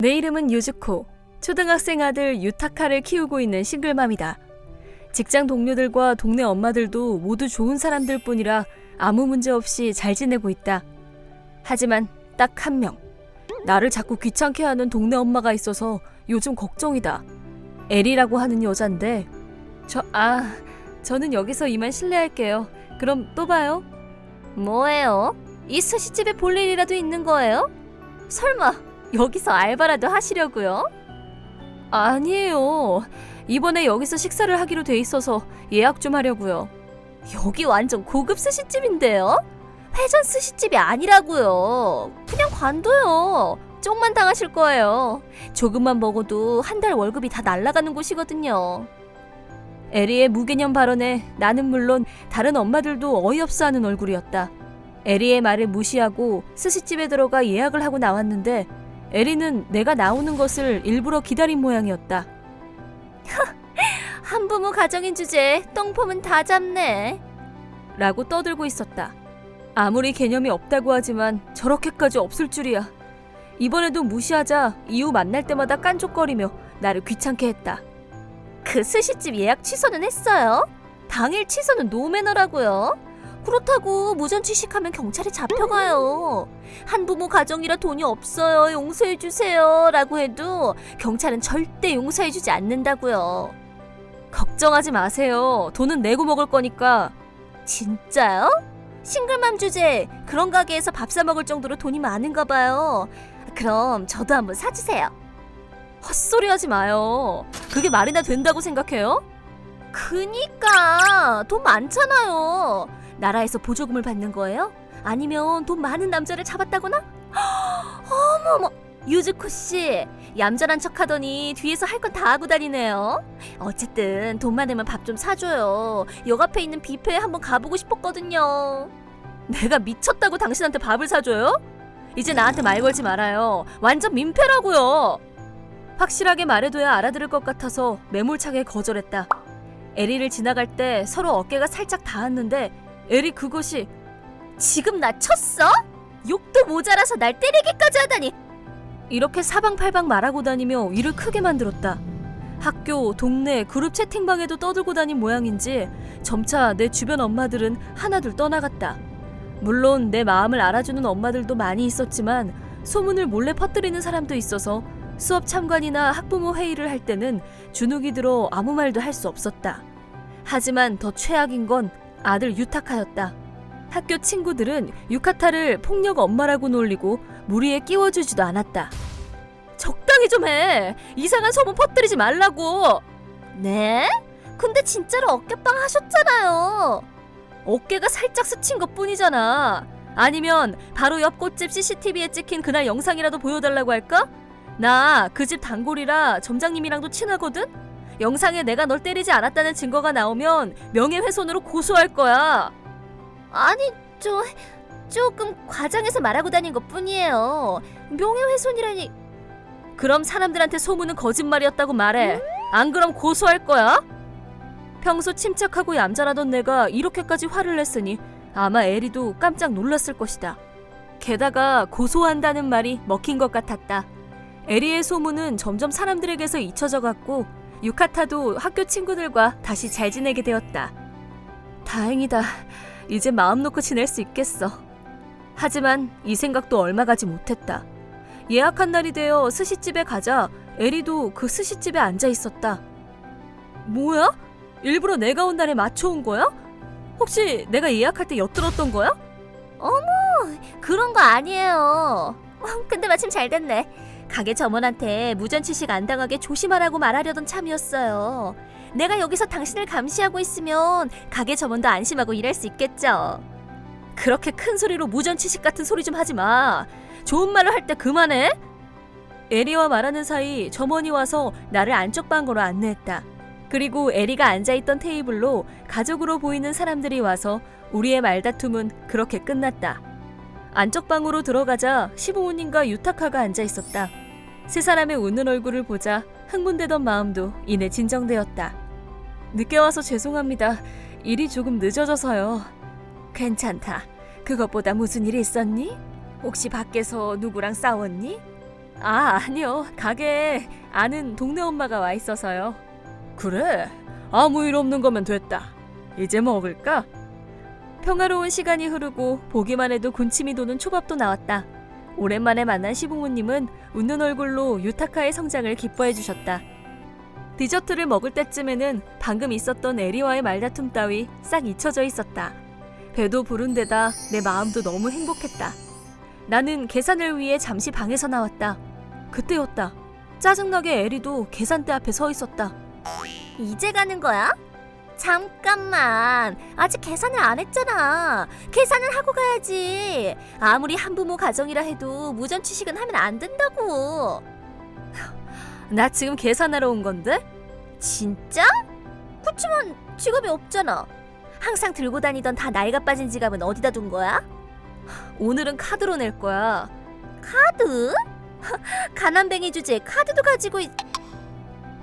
내 이름은 유즈코. 초등학생 아들 유타카를 키우고 있는 싱글맘이다. 직장 동료들과 동네 엄마들도 모두 좋은 사람들 뿐이라 아무 문제 없이 잘 지내고 있다. 하지만 딱 한 명. 나를 자꾸 귀찮게 하는 동네 엄마가 있어서 요즘 걱정이다. 에리라고 하는 여잔데 저는 여기서 이만 실례할게요. 그럼 또 봐요. 뭐예요? 이 스시집에 볼 일이라도 있는 거예요? 설마 여기서 알바라도 하시려고요? 아니에요. 이번에 여기서 식사를 하기로 돼 있어서 예약 좀 하려고요. 여기 완전 고급 스시집인데요? 회전 스시집이 아니라고요. 그냥 관둬요. 쪽만 당하실 거예요. 조금만 먹어도 한 달 월급이 다 날아가는 곳이거든요. 에리의 무개념 발언에 나는 물론 다른 엄마들도 어이없어하는 얼굴이었다. 에리의 말을 무시하고 스시집에 들어가 예약을 하고 나왔는데 에리는 내가 나오는 것을 일부러 기다린 모양이었다. 한부모 가정인 주제에 똥폼은 다 잡네 라고 떠들고 있었다. 아무리 개념이 없다고 하지만 저렇게까지 없을 줄이야. 이번에도 무시하자 이후 만날 때마다 깐족거리며 나를 귀찮게 했다. 그 스시집 예약 취소는 했어요? 당일 취소는 노매너라고요? 그렇다고 무전 취식하면 경찰에 잡혀가요. 한부모 가정이라 돈이 없어요. 용서해주세요 라고 해도 경찰은 절대 용서해주지 않는다고요. 걱정하지 마세요. 돈은 내고 먹을 거니까. 진짜요? 싱글맘 주제 그런 가게에서 밥 사 먹을 정도로 돈이 많은가 봐요. 그럼 저도 한번 사주세요. 헛소리 하지 마요. 그게 말이나 된다고 생각해요? 그니까 돈 많잖아요. 나라에서 보조금을 받는 거예요? 아니면 돈 많은 남자를 잡았다거나? 어머머, 유즈코 씨 얌전한 척하더니 뒤에서 할 건 다 하고 다니네요. 어쨌든 돈 많으면 밥 좀 사줘요. 역 앞에 있는 뷔페에 한번 가보고 싶었거든요. 내가 미쳤다고 당신한테 밥을 사줘요? 이제 나한테 말 걸지 말아요. 완전 민폐라고요. 확실하게 말해둬야 알아들을 것 같아서 매몰차게 거절했다. 에리를 지나갈 때 서로 어깨가 살짝 닿았는데 에리 그것이 지금 나 쳤어? 욕도 모자라서 날 때리기까지 하다니. 이렇게 사방팔방 말하고 다니며 일을 크게 만들었다. 학교, 동네, 그룹 채팅방에도 떠들고 다닌 모양인지 점차 내 주변 엄마들은 하나둘 떠나갔다. 물론 내 마음을 알아주는 엄마들도 많이 있었지만 소문을 몰래 퍼뜨리는 사람도 있어서 수업 참관이나 학부모 회의를 할 때는 주눅이 들어 아무 말도 할 수 없었다. 하지만 더 최악인 건 아들 유타카였다. 학교 친구들은 유카타를 폭력 엄마라고 놀리고 무리에 끼워주지도 않았다. 적당히 좀 해. 이상한 소문 퍼뜨리지 말라고. 네? 근데 진짜로 어깨빵 하셨잖아요. 어깨가 살짝 스친 것뿐이잖아. 아니면 바로 옆 꽃집 CCTV에 찍힌 그날 영상이라도 보여달라고 할까? 나 그 집 단골이라 점장님이랑도 친하거든? 영상에 내가 널 때리지 않았다는 증거가 나오면 명예훼손으로 고소할 거야. 아니, 조금 과장해서 말하고 다닌 것뿐이에요. 명예훼손이라니. 그럼 사람들한테 소문은 거짓말이었다고 말해. 안 그럼 고소할 거야? 평소 침착하고 얌전하던 내가 이렇게까지 화를 냈으니 아마 에리도 깜짝 놀랐을 것이다. 게다가 고소한다는 말이 먹힌 것 같았다. 에리의 소문은 점점 사람들에게서 잊혀져 갔고 유카타도 학교 친구들과 다시 잘 지내게 되었다. 다행이다. 이제 마음 놓고 지낼 수 있겠어. 하지만 이 생각도 얼마 가지 못했다. 예약한 날이 되어 스시집에 가자 에리도 그 스시집에 앉아 있었다. 뭐야? 일부러 내가 온 날에 맞춰온 거야? 혹시 내가 예약할 때 엿들었던 거야? 어머, 그런 거 아니에요. 근데 마침 잘 됐네. 가게 점원한테 무전취식 안 당하게 조심하라고 말하려던 참이었어요. 내가 여기서 당신을 감시하고 있으면 가게 점원도 안심하고 일할 수 있겠죠. 그렇게 큰 소리로 무전취식 같은 소리 좀 하지 마. 좋은 말을 할 때 그만해. 에리와 말하는 사이 점원이 와서 나를 안쪽 방으로 안내했다. 그리고 에리가 앉아있던 테이블로 가족으로 보이는 사람들이 와서 우리의 말다툼은 그렇게 끝났다. 안쪽 방으로 들어가자 시부모님과 유타카가 앉아있었다. 세 사람의 웃는 얼굴을 보자 흥분되던 마음도 이내 진정되었다. 늦게 와서 죄송합니다. 일이 조금 늦어져서요. 괜찮다. 그것보다 무슨 일이 있었니? 혹시 밖에서 누구랑 싸웠니? 아니요. 가게에 아는 동네 엄마가 와 있어서요. 그래? 아무 일 없는 거면 됐다. 이제 먹을까? 평화로운 시간이 흐르고 보기만 해도 군침이 도는 초밥도 나왔다. 오랜만에 만난 시부모님은 웃는 얼굴로 유타카의 성장을 기뻐해 주셨다. 디저트를 먹을 때쯤에는 방금 있었던 에리와의 말다툼 따위 싹 잊혀져 있었다. 배도 부른 데다 내 마음도 너무 행복했다. 나는 계산을 위해 잠시 방에서 나왔다. 그때였다. 짜증나게 에리도 계산대 앞에 서 있었다. 이제 가는 거야? 잠깐만, 아직 계산을 안 했잖아. 계산을 하고 가야지. 아무리 한부모 가정이라 해도 무전취식은 하면 안 된다고. 나 지금 계산하러 온 건데? 진짜? 그치만 지갑이 없잖아. 항상 들고 다니던 다 낡아 빠진 지갑은 어디다 둔 거야? 오늘은 카드로 낼 거야. 카드? 가난뱅이 주제에 카드도 가지고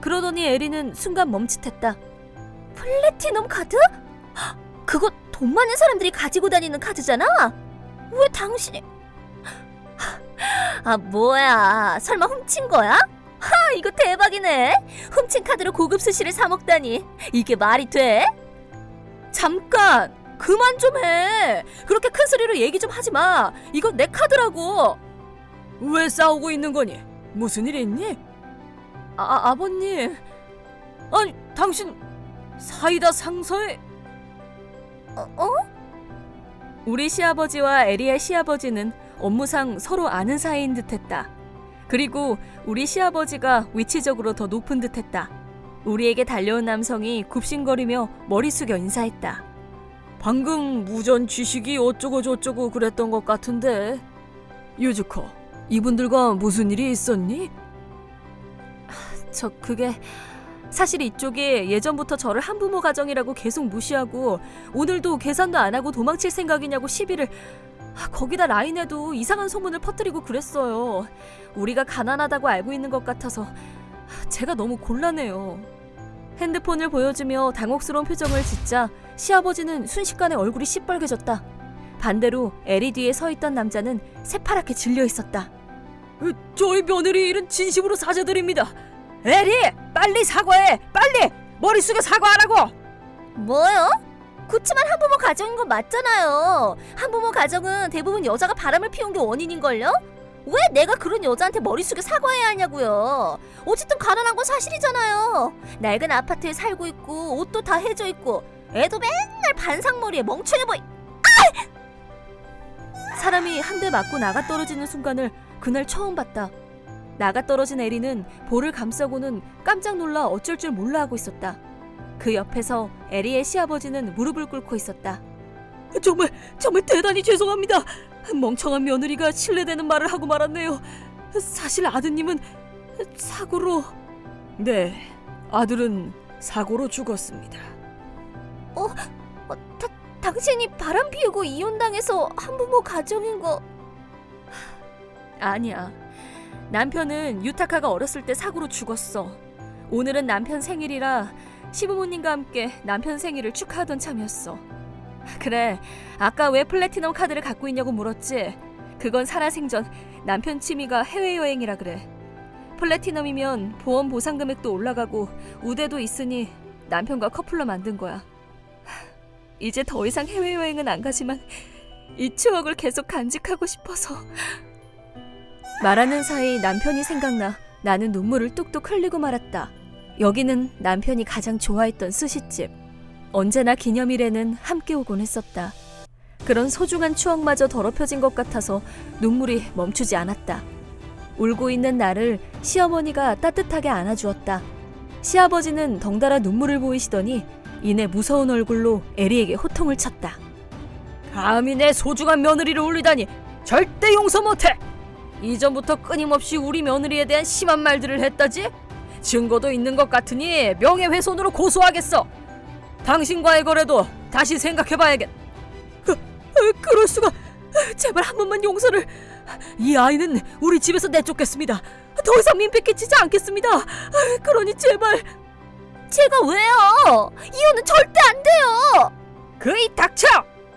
그러더니 에리는 순간 멈칫했다. 플래티넘 카드? 그거 돈 많은 사람들이 가지고 다니는 카드잖아? 왜 당신이... 뭐야, 설마 훔친 거야? 이거 대박이네. 훔친 카드로 고급 스시를 사 먹다니. 이게 말이 돼? 잠깐! 그만 좀 해. 그렇게 큰 소리로 얘기 좀 하지 마. 이거 내 카드라고. 왜 싸우고 있는 거니? 무슨 일 있니? 아버님. 아니, 당신 사이다 상서에... 우리 시아버지와 에리의 시아버지는 업무상 서로 아는 사이인 듯했다. 그리고 우리 시아버지가 위치적으로 더 높은 듯했다. 우리에게 달려온 남성이 굽신거리며 머리 숙여 인사했다. 방금 무전 취식이 어쩌고 저쩌고 그랬던 것 같은데. 유즈코, 이분들과 무슨 일이 있었니? 그게... 사실 이쪽이 예전부터 저를 한부모 가정이라고 계속 무시하고 오늘도 계산도 안 하고 도망칠 생각이냐고 시비를... 거기다 라인에도 이상한 소문을 퍼뜨리고 그랬어요. 우리가 가난하다고 알고 있는 것 같아서 제가 너무 곤란해요. 핸드폰을 보여주며 당혹스러운 표정을 짓자 시아버지는 순식간에 얼굴이 시뻘개졌다. 반대로 에리 뒤에 서 있던 남자는 새파랗게 질려 있었다. 저희 며느리 일은 진심으로 사죄드립니다. 에리! 빨리 사과해! 빨리! 머리 숙여 사과하라고! 뭐요? 그치만 한부모 가정인 건 맞잖아요. 한부모 가정은 대부분 여자가 바람을 피운 게 원인인걸요? 왜 내가 그런 여자한테 머리 숙여 사과해야 하냐고요. 어쨌든 가난한 건 사실이잖아요. 낡은 아파트에 살고 있고 옷도 다 해져 있고 애도 맨날 반상머리에 멍청해 보이... 사람이 한 대 맞고 나가 떨어지는 순간을 그날 처음 봤다. 나가 떨어진 에리는 볼을 감싸고는 깜짝 놀라 어쩔 줄 몰라 하고 있었다. 그 옆에서 에리의 시아버지는 무릎을 꿇고 있었다. 정말 대단히 죄송합니다. 멍청한 며느리가 실례되는 말을 하고 말았네요. 사실 아드님은 사고로... 네, 아들은 사고로 죽었습니다. 당신이 바람 피우고 이혼당해서 한부모 가정인 거... 아니야. 남편은 유타카가 어렸을 때 사고로 죽었어. 오늘은 남편 생일이라 시부모님과 함께 남편 생일을 축하하던 참이었어. 그래, 아까 왜 플래티넘 카드를 갖고 있냐고 물었지? 그건 살아생전 남편 취미가 해외여행이라 그래. 플래티넘이면 보험 보상 금액도 올라가고 우대도 있으니 남편과 커플로 만든 거야. 이제 더 이상 해외여행은 안 가지만 이 추억을 계속 간직하고 싶어서. 말하는 사이 남편이 생각나 나는 눈물을 뚝뚝 흘리고 말았다. 여기는 남편이 가장 좋아했던 스시집. 언제나 기념일에는 함께 오곤 했었다. 그런 소중한 추억마저 더럽혀진 것 같아서 눈물이 멈추지 않았다. 울고 있는 나를 시어머니가 따뜻하게 안아주었다. 시아버지는 덩달아 눈물을 보이시더니 이내 무서운 얼굴로 에리에게 호통을 쳤다. 감히 내 소중한 며느리를 울리다니 절대 용서 못해! 이전부터 끊임없이 우리 며느리에 대한 심한 말들을 했다지? 증거도 있는 것 같으니 명예훼손으로 고소하겠어. 당신과의 거래도 다시 생각해봐야겠. 그럴 수가. 제발 한 번만 용서를. 이 아이는 우리 집에서 내쫓겠습니다. 더 이상 민폐 끼치지 않겠습니다. 그러니 제발. 제가 왜요? 이혼은 절대 안 돼요. 그이 닥쳐.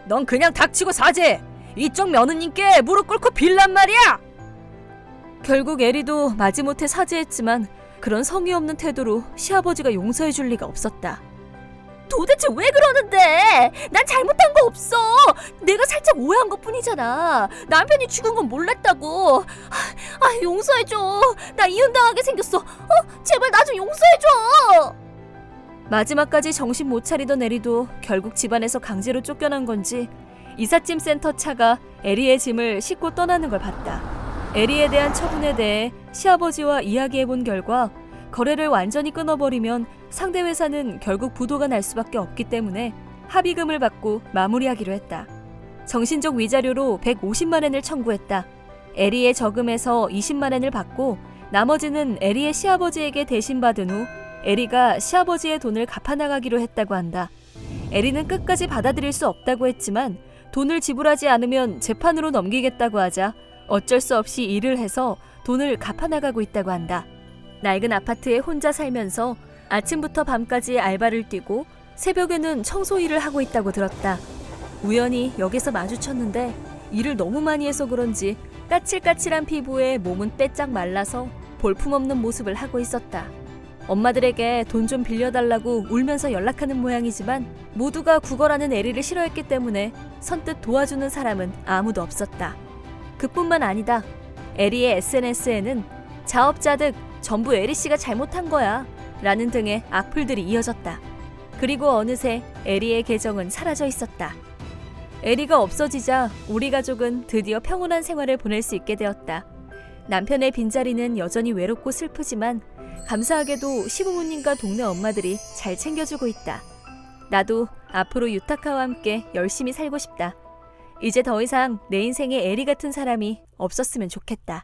넌 그냥 닥치고 사죄해. 이쪽 며느님께 무릎 꿇고 빌란 말이야. 결국 에리도 마지못해 사죄했지만 그런 성의 없는 태도로 시아버지가 용서해 줄 리가 없었다. 도대체 왜 그러는데? 난 잘못한 거 없어. 내가 살짝 오해한 것 뿐이잖아. 남편이 죽은 건 몰랐다고. 용서해줘. 나 이혼당하게 생겼어. 제발 나 좀 용서해줘. 마지막까지 정신 못 차리던 에리도 결국 집안에서 강제로 쫓겨난 건지 이삿짐 센터 차가 에리의 짐을 싣고 떠나는 걸 봤다. 에리에 대한 처분에 대해 시아버지와 이야기해본 결과 거래를 완전히 끊어버리면 상대 회사는 결국 부도가 날 수밖에 없기 때문에 합의금을 받고 마무리하기로 했다. 정신적 위자료로 150만 엔을 청구했다. 에리의 저금에서 20만 엔을 받고 나머지는 에리의 시아버지에게 대신 받은 후 에리가 시아버지의 돈을 갚아나가기로 했다고 한다. 에리는 끝까지 받아들일 수 없다고 했지만 돈을 지불하지 않으면 재판으로 넘기겠다고 하자 어쩔 수 없이 일을 해서 돈을 갚아나가고 있다고 한다. 낡은 아파트에 혼자 살면서 아침부터 밤까지 알바를 뛰고 새벽에는 청소 일을 하고 있다고 들었다. 우연히 역에서 마주쳤는데 일을 너무 많이 해서 그런지 까칠까칠한 피부에 몸은 빼짝 말라서 볼품없는 모습을 하고 있었다. 엄마들에게 돈 좀 빌려달라고 울면서 연락하는 모양이지만 모두가 구걸하는 에리를 싫어했기 때문에 선뜻 도와주는 사람은 아무도 없었다. 그뿐만 아니다. 에리의 SNS에는 자업자득 전부 에리 씨가 잘못한 거야 라는 등의 악플들이 이어졌다. 그리고 어느새 에리의 계정은 사라져 있었다. 에리가 없어지자 우리 가족은 드디어 평온한 생활을 보낼 수 있게 되었다. 남편의 빈자리는 여전히 외롭고 슬프지만 감사하게도 시부모님과 동네 엄마들이 잘 챙겨주고 있다. 나도 앞으로 유타카와 함께 열심히 살고 싶다. 이제 더 이상 내 인생에 에리 같은 사람이 없었으면 좋겠다.